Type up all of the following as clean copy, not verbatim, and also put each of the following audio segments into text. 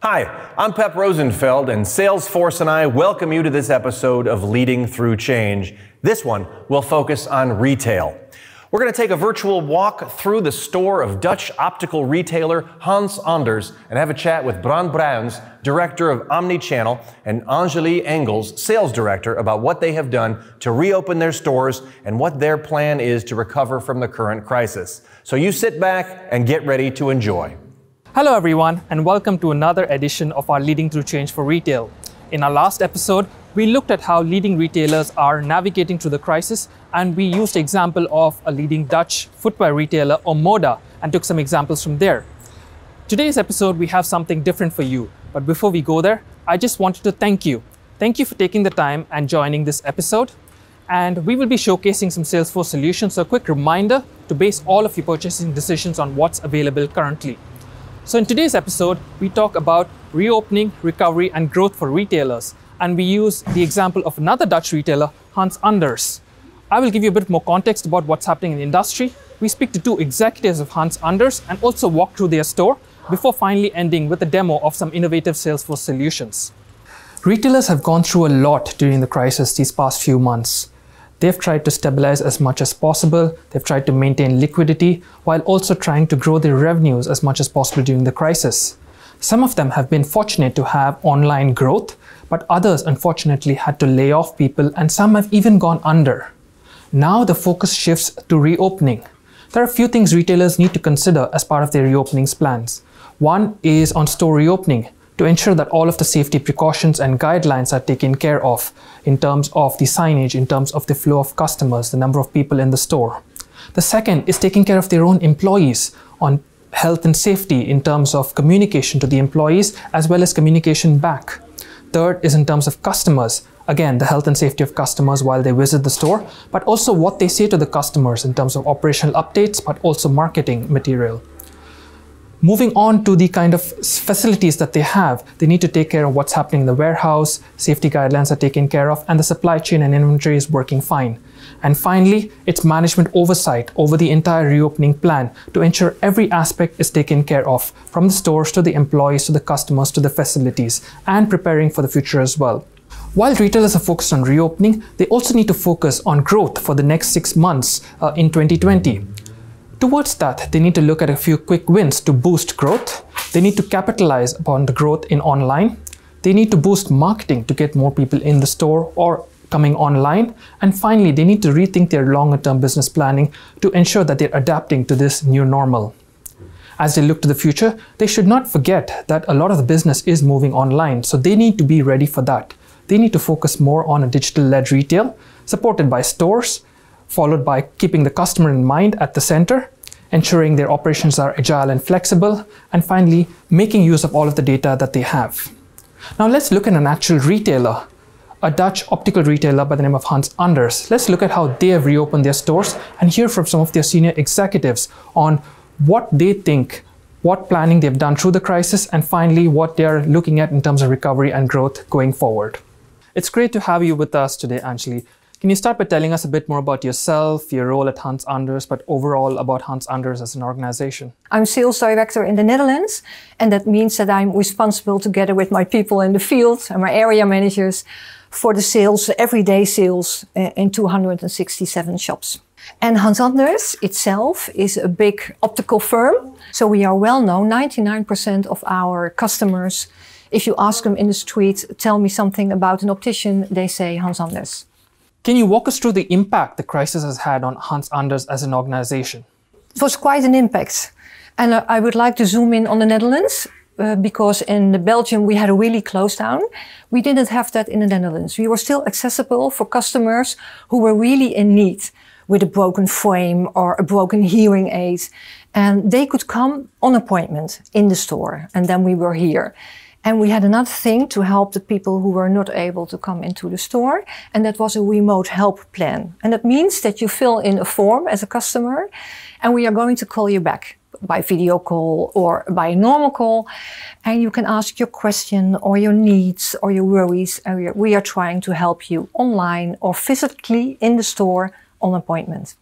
Hi, I'm Pep Rosenfeld, and Salesforce and I welcome you to this episode of Leading Through Change. This one will focus on retail. We're going to take a virtual walk through the store of Dutch optical retailer Hans Anders and have a chat with Bran Bruins, Director of Omnichannel, and Angelie Engels, Sales Director, about what they have done to reopen their stores and what their plan is to recover from the current crisis. So you sit back and get ready to enjoy. Hello everyone, and welcome to another edition of our Leading Through Change for Retail. In our last episode, we looked at how leading retailers are navigating through the crisis, and we used the example of a leading Dutch footwear retailer, Omoda, and took some examples from there. Today's episode, we have something different for you. But before we go there, I just wanted to thank you. Thank you for taking the time and joining this episode. And we will be showcasing some Salesforce solutions, so a quick reminder to base all of your purchasing decisions on what's available currently. So in today's episode, we talk about reopening, recovery, and growth for retailers. And we use the example of another Dutch retailer, Hans Anders. I will give you a bit more context about what's happening in the industry. We speak to two executives of Hans Anders and also walk through their store before finally ending with a demo of some innovative Salesforce solutions. Retailers have gone through a lot during the crisis these past few months. They've tried to stabilize as much as possible. They've tried to maintain liquidity while also trying to grow their revenues as much as possible during the crisis. Some of them have been fortunate to have online growth, but others unfortunately had to lay off people, and some have even gone under. Now the focus shifts to reopening. There are a few things retailers need to consider as part of their reopening plans. One is on store reopening, to ensure that all of the safety precautions and guidelines are taken care of in terms of the signage, in terms of the flow of customers, the number of people in the store. The second is taking care of their own employees on health and safety in terms of communication to the employees as well as communication back. Third is in terms of customers. Again, the health and safety of customers while they visit the store, but also what they say to the customers in terms of operational updates, but also marketing material. Moving on to the kind of facilities that they have, they need to take care of what's happening in the warehouse, safety guidelines are taken care of, and the supply chain and inventory is working fine. And finally, it's management oversight over the entire reopening plan to ensure every aspect is taken care of, from the stores to the employees to the customers to the facilities, and preparing for the future as well. While retailers are focused on reopening, they also need to focus on growth for the next 6 months in 2020. Towards that, they need to look at a few quick wins to boost growth. They need to capitalize upon the growth in online. They need to boost marketing to get more people in the store or coming online. And finally, they need to rethink their longer-term business planning to ensure that they're adapting to this new normal. As they look to the future, they should not forget that a lot of the business is moving online, so they need to be ready for that. They need to focus more on a digital-led retail, supported by stores, followed by keeping the customer in mind at the center, ensuring their operations are agile and flexible, and finally, making use of all of the data that they have. Now let's look at an actual retailer, a Dutch optical retailer by the name of Hans Anders. Let's look at how they have reopened their stores and hear from some of their senior executives on what they think, what planning they've done through the crisis, and finally, what they're looking at in terms of recovery and growth going forward. It's great to have you with us today, Angelie. Can you start by telling us a bit more about yourself, your role at Hans Anders, but overall about Hans Anders as an organization? I'm sales director in the Netherlands, and that means that I'm responsible together with my people in the field and my area managers for the sales, everyday sales in 267 shops. And Hans Anders itself is a big optical firm, so we are well known. 99% of our customers, if you ask them in the street, tell me something about an optician, they say Hans Anders. Can you walk us through the impact the crisis has had on Hans Anders as an organization? It was quite an impact. And I would like to zoom in on the Netherlands, because in Belgium we had a really close down. We didn't have that in the Netherlands. We were still accessible for customers who were really in need with a broken frame or a broken hearing aid. And they could come on appointment in the store. And then we were here. And we had another thing to help the people who were not able to come into the store. And that was a remote help plan. And that means that you fill in a form as a customer and we are going to call you back by video call or by a normal call. And you can ask your question or your needs or your worries. And we are trying to help you online or physically in the store on appointment.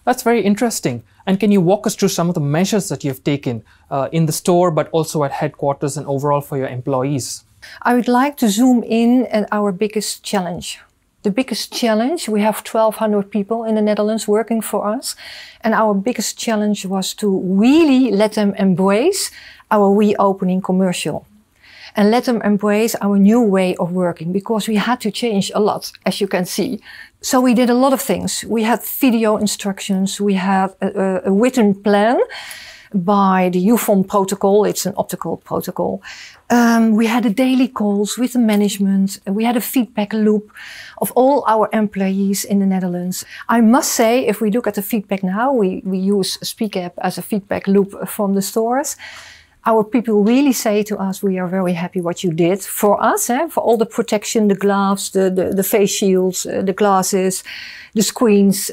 That's very interesting. And can you walk us through some of the measures that you've taken in the store, but also at headquarters and overall for your employees? I would like to zoom in at our biggest challenge. The biggest challenge, we have 1,200 people in the Netherlands working for us. And our biggest challenge was to really let them embrace our reopening commercial. And let them embrace our new way of working, because we had to change a lot, as you can see. So we did a lot of things. We had video instructions, we had a written plan by the UFON protocol, it's an optical protocol. We had a daily calls with the management, we had a feedback loop of all our employees in the Netherlands. I must say, if we look at the feedback now, we use SpeakApp as a feedback loop from the stores. Our people really say to us, we are very happy what you did for us, for all the protection, the gloves, the face shields, the glasses, the screens.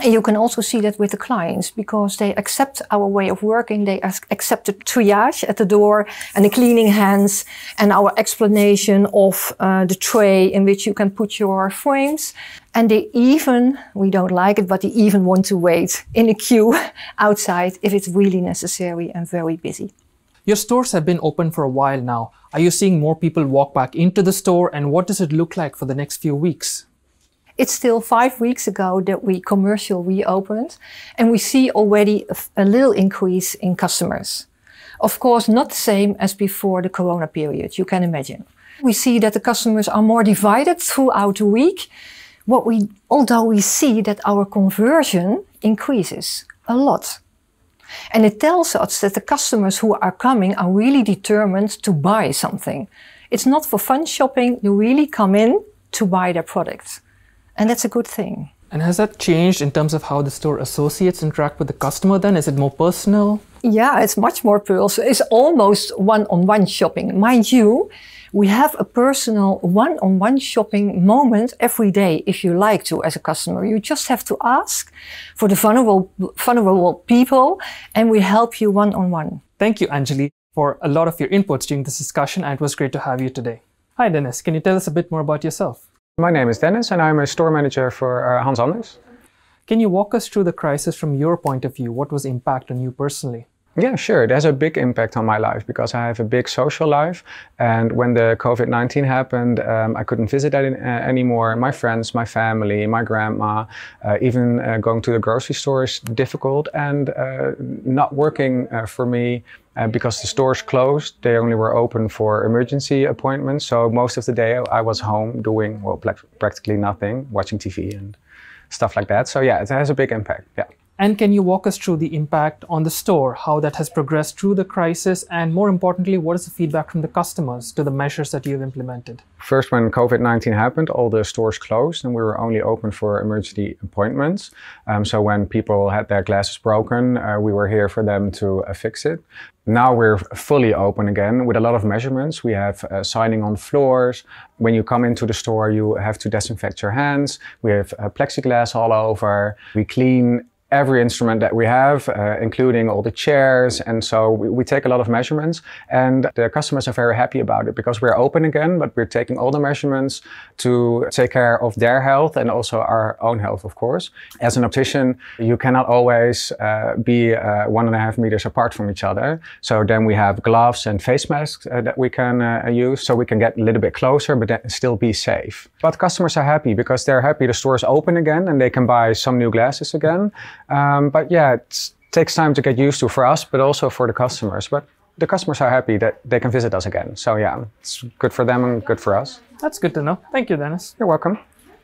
And you can also see that with the clients, because they accept our way of working. They accept the triage at the door and the cleaning hands and our explanation of the tray in which you can put your frames. And they even, we don't like it, but they even want to wait in a queue outside if it's really necessary and very busy. Your stores have been open for a while now. Are you seeing more people walk back into the store, and what does it look like for the next few weeks? It's still 5 weeks ago that we commercial reopened, and we see already a little increase in customers. Of course, not the same as before the Corona period, you can imagine. We see that the customers are more divided throughout the week, although we see that our conversion increases a lot. And it tells us that the customers who are coming are really determined to buy something. It's not for fun shopping, they really come in to buy their product. And that's a good thing. And has that changed in terms of how the store associates interact with the customer then? Is it more personal? Yeah, it's much more personal. It's almost one-on-one shopping. Mind you, we have a personal one-on-one shopping moment every day if you like to as a customer. You just have to ask for the vulnerable people, and we help you one-on-one. Thank you, Anjali, for a lot of your inputs during this discussion, and it was great to have you today. Hi, Dennis. Can you tell us a bit more about yourself? My name is Dennis and I'm a store manager for Hans Anders. Can you walk us through the crisis from your point of view? What was the impact on you personally? Yeah, sure. It has a big impact on my life because I have a big social life. And when the COVID-19 happened, I couldn't visit anymore. My friends, my family, my grandma, even going to the grocery store is difficult, and not working for me because the stores closed. They only were open for emergency appointments. So most of the day I was home doing, well, practically nothing, watching TV and stuff like that. So yeah, it has a big impact, yeah. And can you walk us through the impact on the store, how that has progressed through the crisis, and more importantly, what is the feedback from the customers to the measures that you've implemented? First, when COVID-19 happened, all the stores closed and we were only open for emergency appointments. So when people had their glasses broken, we were here for them to fix it. Now we're fully open again with a lot of measurements. We have signing on floors. When you come into the store, you have to disinfect your hands. We have plexiglass all over. We clean every instrument that we have, including all the chairs. And so we take a lot of measurements, and the customers are very happy about it because we're open again, but we're taking all the measurements to take care of their health and also our own health, of course. As an optician, you cannot always be 1.5 meters apart from each other. So then we have gloves and face masks that we can use, so we can get a little bit closer, but then still be safe. But customers are happy because they're happy the store is open again and they can buy some new glasses again. But yeah, it takes time to get used to for us, but also for the customers. But the customers are happy that they can visit us again. So yeah, it's good for them and good for us. That's good to know. Thank you, Dennis. You're welcome.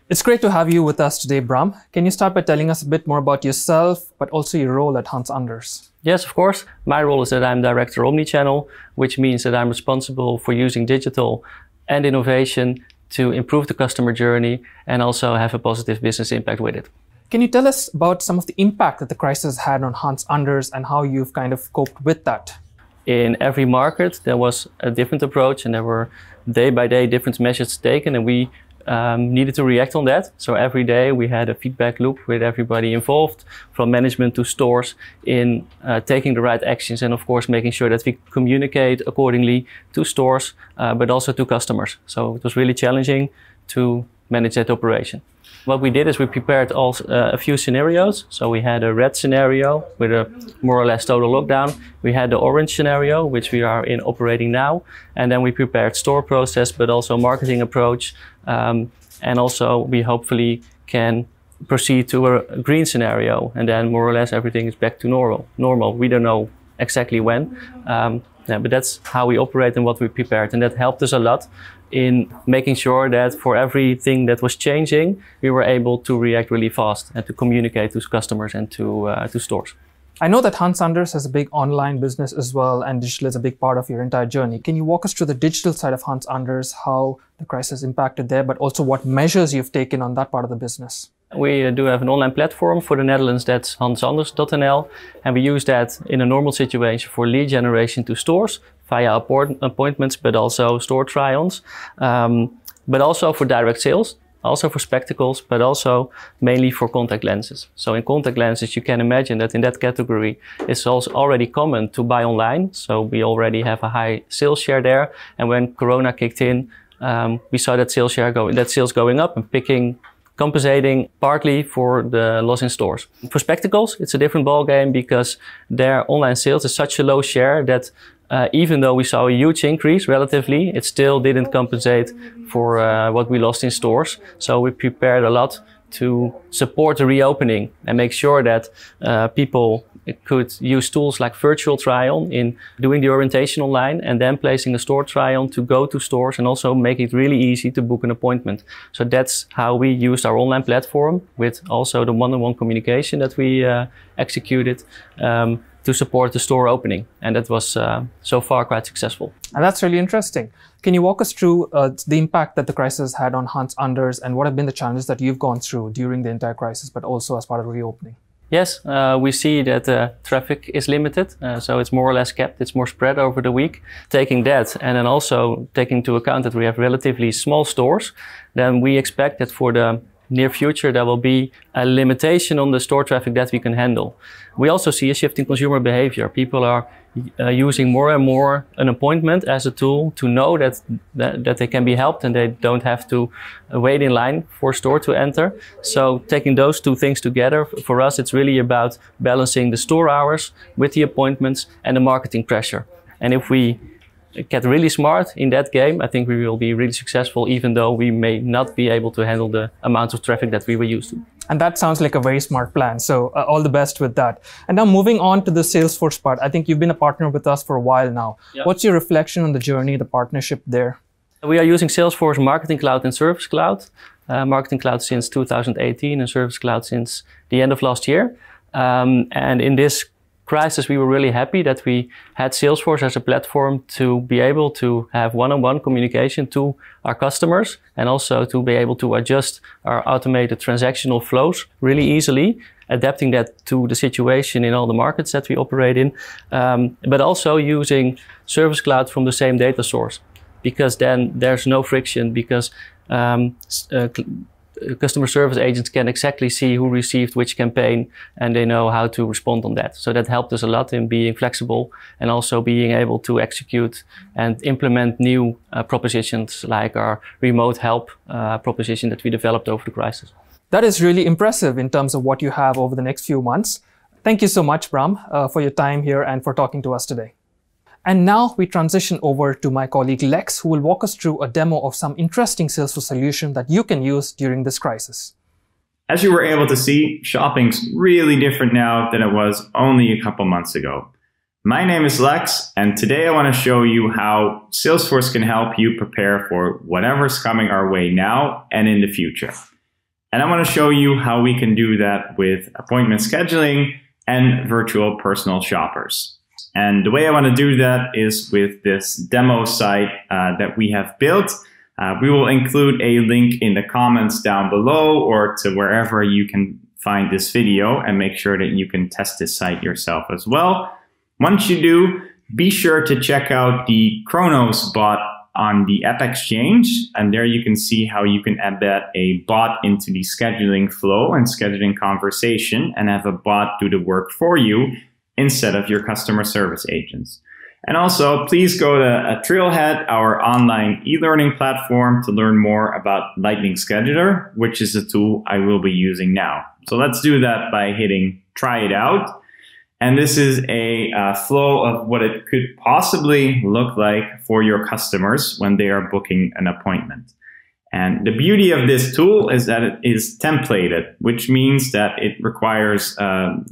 It's great to have you with us today, Bram. Can you start by telling us a bit more about yourself, but also your role at Hans Anders? Yes, of course. My role is that I'm Director Omnichannel, which means that I'm responsible for using digital and innovation to improve the customer journey and also have a positive business impact with it. Can you tell us about some of the impact that the crisis had on Hans Anders and how you've kind of coped with that? In every market, there was a different approach and there were day by day different measures taken, and we needed to react on that. So every day we had a feedback loop with everybody involved, from management to stores, in taking the right actions and of course making sure that we communicate accordingly to stores, but also to customers. So it was really challenging to manage that operation. What we did is we prepared a few scenarios. So we had a red scenario with a more or less total lockdown. We had the orange scenario, which we are operating now. And then we prepared store process, but also marketing approach. And also we hopefully can proceed to a green scenario. And then more or less everything is back to normal. We don't know exactly when. But that's how we operate and what we prepared. And that helped us a lot in making sure that for everything that was changing, we were able to react really fast and to communicate to customers and to stores. I know that Hans Anders has a big online business as well, and digital is a big part of your entire journey. Can you walk us through the digital side of Hans Anders, how the crisis impacted there, but also what measures you've taken on that part of the business? We do have an online platform for the Netherlands, that's hansanders.nl, and we use that in a normal situation for lead generation to stores via appointments, but also store try-ons, but also for direct sales, also for spectacles, but also mainly for contact lenses. So in contact lenses, you can imagine that in that category, it's also already common to buy online. So we already have a high sales share there. And when Corona kicked in, we saw that sales going up and compensating partly for the loss in stores. For spectacles, it's a different ballgame because their online sales is such a low share that even though we saw a huge increase relatively, it still didn't compensate for what we lost in stores. So we prepared a lot to support the reopening and make sure that people could use tools like virtual try-on in doing the orientation online and then placing a store try-on to go to stores and also make it really easy to book an appointment. So that's how we used our online platform with also the one-on-one communication that we executed to support the store opening. And that was so far quite successful. And that's really interesting. Can you walk us through the impact that the crisis had on Hans Anders and what have been the challenges that you've gone through during the entire crisis, but also as part of the reopening? Yes, we see that traffic is limited, so it's more or less kept, it's more spread over the week. Taking that and then also taking into account that we have relatively small stores, then we expect that for the near future there will be a limitation on the store traffic that we can handle. We also see a shift in consumer behavior. People are using more and more an appointment as a tool to know that they can be helped and they don't have to wait in line for a store to enter. So taking those two things together, for us it's really about balancing the store hours with the appointments and the marketing pressure. And if we get really smart in that game, I think we will be really successful, even though we may not be able to handle the amount of traffic that we were used to. And that sounds like a very smart plan. So all the best with that. And now moving on to the Salesforce part, I think you've been a partner with us for a while now. Yeah. What's your reflection on the journey, the partnership there? We are using Salesforce Marketing Cloud and Service Cloud. Marketing Cloud since 2018 and Service Cloud since the end of last year. And in this crisis, we were really happy that we had Salesforce as a platform to be able to have one-on-one communication to our customers and also to be able to adjust our automated transactional flows really easily, adapting that to the situation in all the markets that we operate in, but also using Service Cloud from the same data source, because then there's no friction, because customer service agents can exactly see who received which campaign and they know how to respond on that. So that helped us a lot in being flexible and also being able to execute and implement new propositions like our remote help proposition that we developed over the crisis. That is really impressive in terms of what you have over the next few months. Thank you so much, Bram, for your time here and for talking to us today. And now we transition over to my colleague Lex, who will walk us through a demo of some interesting Salesforce solution that you can use during this crisis. As you were able to see, shopping's really different now than it was only a couple months ago. My name is Lex, and today I want to show you how Salesforce can help you prepare for whatever's coming our way now and in the future. And I want to show you how we can do that with appointment scheduling and virtual personal shoppers. And the way I want to do that is with this demo site that we have built. We will include a link in the comments down below or to wherever you can find this video and make sure that you can test this site yourself as well. Once you do, be sure to check out the Kronos bot on the AppExchange. And there you can see how you can embed a bot into the scheduling flow and scheduling conversation and have a bot do the work for you instead of your customer service agents. And also, please go to Trailhead, our online e-learning platform, to learn more about Lightning Scheduler, which is the tool I will be using now. So let's do that by hitting try it out. And this is a flow of what it could possibly look like for your customers when they are booking an appointment. And the beauty of this tool is that it is templated, which means that it requires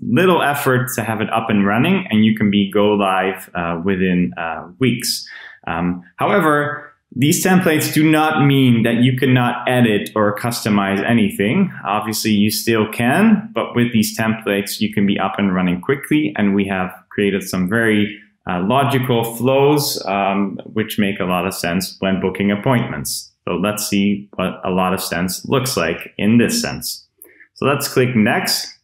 little effort to have it up and running, and you can go live within weeks. However, these templates do not mean that you cannot edit or customize anything. Obviously, you still can, but with these templates, you can be up and running quickly, and we have created some very logical flows, which make a lot of sense when booking appointments. So let's see what a lot of sense looks like in this sense. So let's click next.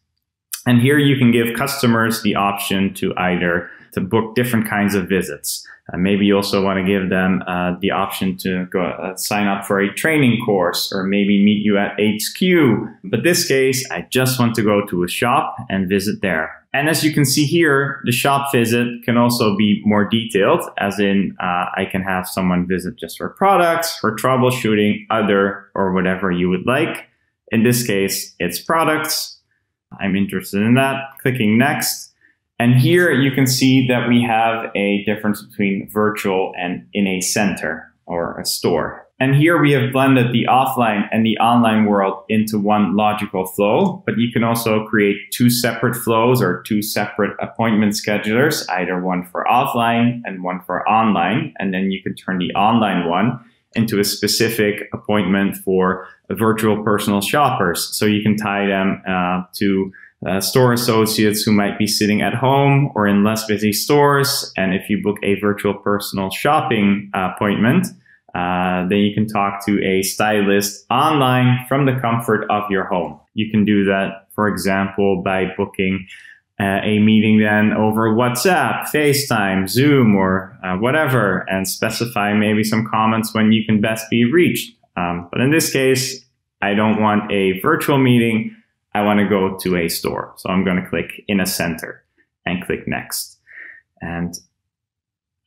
And here you can give customers the option to either to book different kinds of visits. Maybe you also want to give them the option to go sign up for a training course, or maybe meet you at HQ. But in this case, I just want to go to a shop and visit there. And as you can see here, the shop visit can also be more detailed, as in I can have someone visit just for products, for troubleshooting, other, or whatever you would like. In this case, it's products. I'm interested in that. Clicking next. And here you can see that we have a difference between virtual and in a center or a store. And here we have blended the offline and the online world into one logical flow, but you can also create two separate flows or two separate appointment schedulers, either one for offline and one for online. And then you can turn the online one into a specific appointment for virtual personal shoppers. So you can tie them to store associates who might be sitting at home or in less busy stores. And if you book a virtual personal shopping appointment, then you can talk to a stylist online from the comfort of your home. You can do that, for example, by booking a meeting then over WhatsApp, FaceTime, Zoom, or whatever, and specify maybe some comments when you can best be reached. But in this case, I don't want a virtual meeting. I want to go to a store. So I'm going to click in a center and click next. And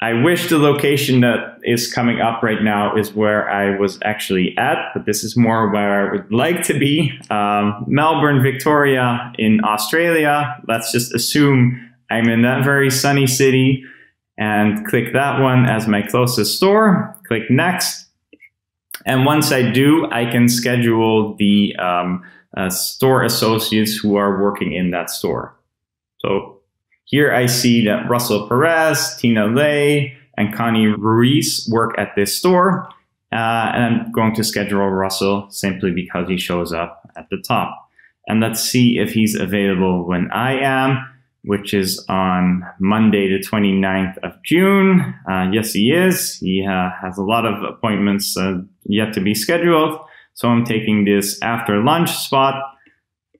I wish the location that is coming up right now is where I was actually at, but this is more where I would like to be. Melbourne, Victoria in Australia. Let's just assume I'm in that very sunny city and click that one as my closest store. Click next. And once I do, I can schedule the store associates who are working in that store. So here I see that Russell Perez, Tina Lay, and Connie Ruiz work at this store. And I'm going to schedule Russell simply because he shows up at the top. And let's see if he's available when I am, which is on Monday, the 29th of June. Yes, he is. He has a lot of appointments yet to be scheduled. So I'm taking this after lunch spot,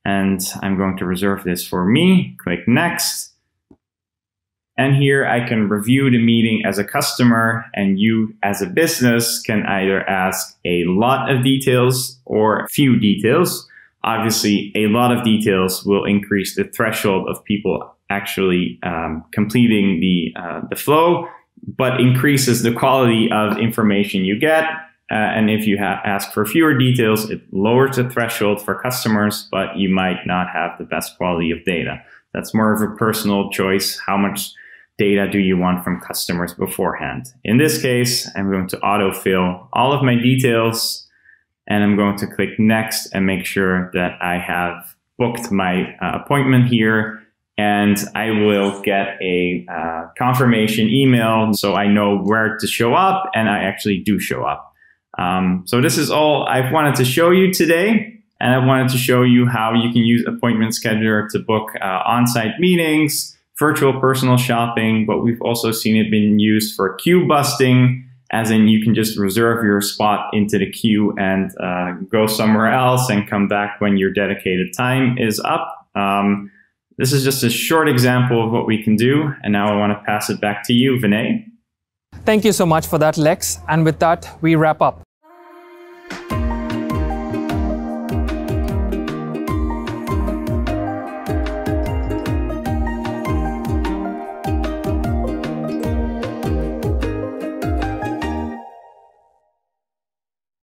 and I'm going to reserve this for me. Click next. And here I can review the meeting as a customer, and you as a business can either ask a lot of details or few details. Obviously, a lot of details will increase the threshold of people actually completing the flow, but increases the quality of information you get. And if you ask for fewer details, it lowers the threshold for customers, but you might not have the best quality of data. That's more of a personal choice. How much data do you want from customers beforehand? In this case, I'm going to autofill all of my details, and I'm going to click next and make sure that I have booked my appointment here. And I will get a confirmation email so I know where to show up, and I actually do show up. So this is all I've wanted to show you today. And I wanted to show you how you can use Appointment Scheduler to book on-site meetings, virtual personal shopping, but we've also seen it being used for queue busting, as in you can just reserve your spot into the queue and go somewhere else and come back when your dedicated time is up. This is just a short example of what we can do. And now I want to pass it back to you, Vinay. Thank you so much for that, Lex. And with that, we wrap up.